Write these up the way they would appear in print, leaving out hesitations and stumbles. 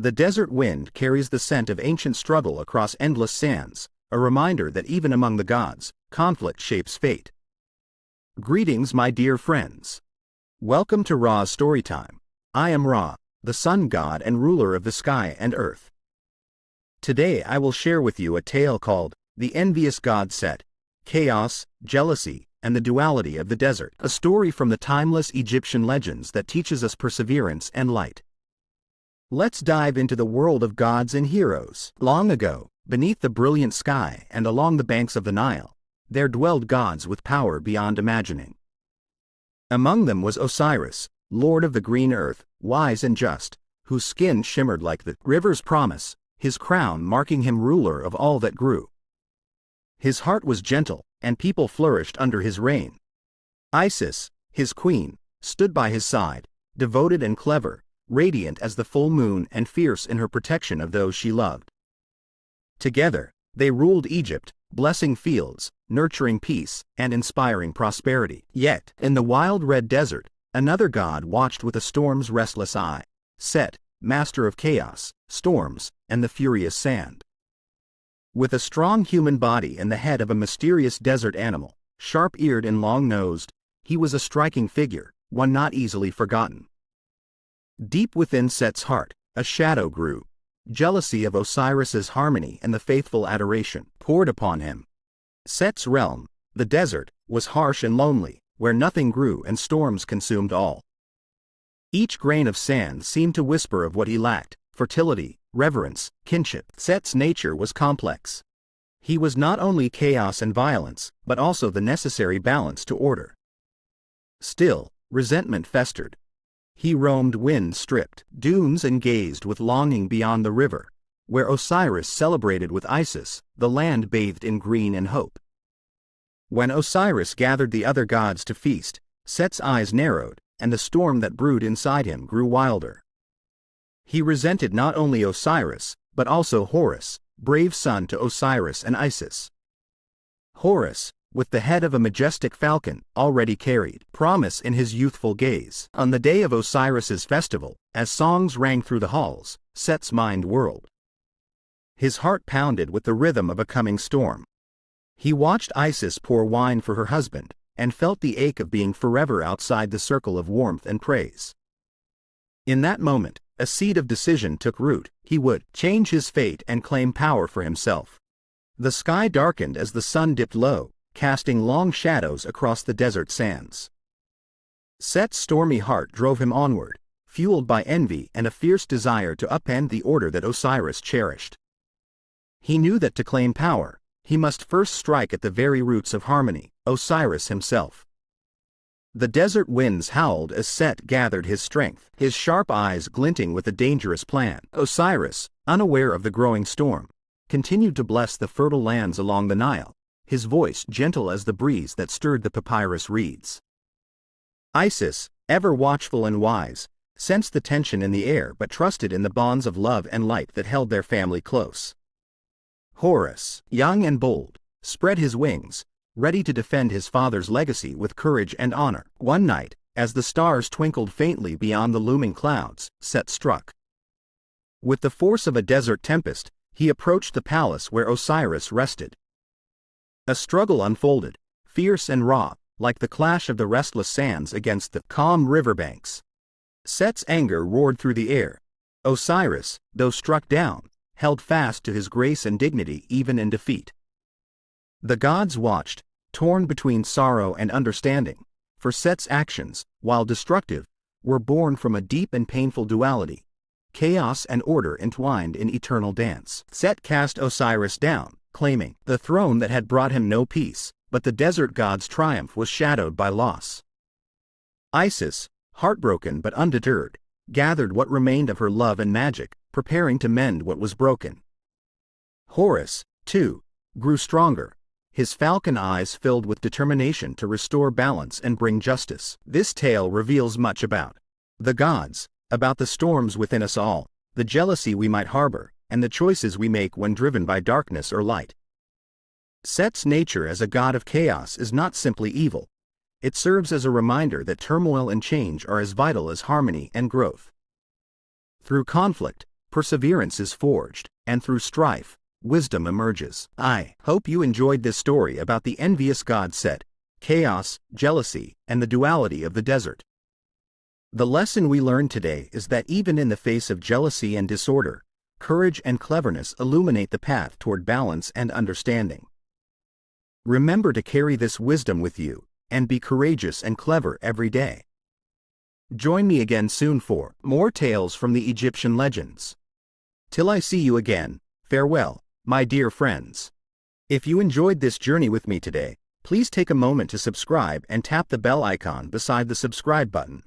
The desert wind carries the scent of ancient struggle across endless sands, a reminder that even among the gods, conflict shapes fate. Greetings, my dear friends. Welcome to Ra's Storytime. I am Ra, the sun god and ruler of the sky and earth. Today I will share with you a tale called The Envious God Set, Chaos, Jealousy, and the Duality of the Desert, a story from the timeless Egyptian legends that teaches us perseverance and light. Let's dive into the world of gods and heroes. Long ago, beneath the brilliant sky and along the banks of the Nile, there dwelled gods with power beyond imagining. Among them was Osiris, lord of the green earth, wise and just, whose skin shimmered like the river's promise, his crown marking him ruler of all that grew. His heart was gentle, and people flourished under his reign. Isis, his queen, stood by his side, devoted and clever, radiant as the full moon and fierce in her protection of those she loved. Together, they ruled Egypt, blessing fields, nurturing peace, and inspiring prosperity. Yet, in the wild red desert, another god watched with a storm's restless eye, Set, master of chaos, storms, and the furious sand. With a strong human body and the head of a mysterious desert animal, sharp-eared and long-nosed, he was a striking figure, one not easily forgotten. Deep within Set's heart, a shadow grew. Jealousy of Osiris's harmony and the faithful adoration poured upon him. Set's realm, the desert, was harsh and lonely, where nothing grew and storms consumed all. Each grain of sand seemed to whisper of what he lacked: fertility, reverence, kinship. Set's nature was complex. He was not only chaos and violence, but also the necessary balance to order. Still, resentment festered. He roamed wind-stripped dunes and gazed with longing beyond the river, where Osiris celebrated with Isis, the land bathed in green and hope. When Osiris gathered the other gods to feast, Set's eyes narrowed, and the storm that brewed inside him grew wilder. He resented not only Osiris, but also Horus, brave son to Osiris and Isis. Horus, with the head of a majestic falcon, already carried promise in his youthful gaze. On the day of Osiris's festival, as songs rang through the halls, Set's mind whirled. His heart pounded with the rhythm of a coming storm. He watched Isis pour wine for her husband, and felt the ache of being forever outside the circle of warmth and praise. In that moment, a seed of decision took root. He would change his fate and claim power for himself. The sky darkened as the sun dipped low, casting long shadows across the desert sands. Set's stormy heart drove him onward, fueled by envy and a fierce desire to upend the order that Osiris cherished. He knew that to claim power, he must first strike at the very roots of harmony, Osiris himself. The desert winds howled as Set gathered his strength, his sharp eyes glinting with a dangerous plan. Osiris, unaware of the growing storm, continued to bless the fertile lands along the Nile, his voice gentle as the breeze that stirred the papyrus reeds. Isis, ever watchful and wise, sensed the tension in the air but trusted in the bonds of love and light that held their family close. Horus, young and bold, spread his wings, ready to defend his father's legacy with courage and honor. One night, as the stars twinkled faintly beyond the looming clouds, Set struck. With the force of a desert tempest, he approached the palace where Osiris rested. A struggle unfolded, fierce and raw, like the clash of the restless sands against the calm riverbanks. Set's anger roared through the air. Osiris, though struck down, held fast to his grace and dignity even in defeat. The gods watched, torn between sorrow and understanding, for Set's actions, while destructive, were born from a deep and painful duality, chaos and order entwined in eternal dance. Set cast Osiris down, claiming the throne that had brought him no peace, but the desert god's triumph was shadowed by loss. Isis, heartbroken but undeterred, gathered what remained of her love and magic, preparing to mend what was broken. Horus, too, grew stronger, his falcon eyes filled with determination to restore balance and bring justice. This tale reveals much about the gods, about the storms within us all, the jealousy we might harbor, and the choices we make when driven by darkness or light. Set's nature as a god of chaos is not simply evil. It serves as a reminder that turmoil and change are as vital as harmony and growth. Through conflict, perseverance is forged, and through strife, wisdom emerges. I hope you enjoyed this story about the envious god Set, chaos, jealousy, and the duality of the desert. The lesson we learned today is that even in the face of jealousy and disorder, courage and cleverness illuminate the path toward balance and understanding. Remember to carry this wisdom with you, and be courageous and clever every day. Join me again soon for more tales from the Egyptian legends. Till I see you again, farewell, my dear friends. If you enjoyed this journey with me today, please take a moment to subscribe and tap the bell icon beside the subscribe button.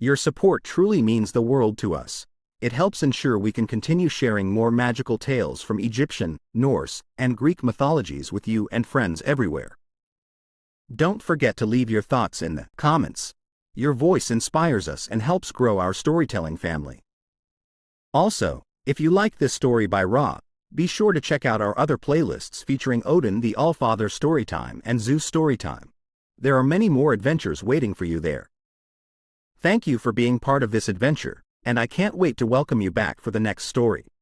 Your support truly means the world to us. It helps ensure we can continue sharing more magical tales from Egyptian, Norse, and Greek mythologies with you and friends everywhere. Don't forget to leave your thoughts in the comments. Your voice inspires us and helps grow our storytelling family. Also, if you like this story by Ra, be sure to check out our other playlists featuring Odin the Allfather Storytime and Zeus Storytime. There are many more adventures waiting for you there. Thank you for being part of this adventure, and I can't wait to welcome you back for the next story.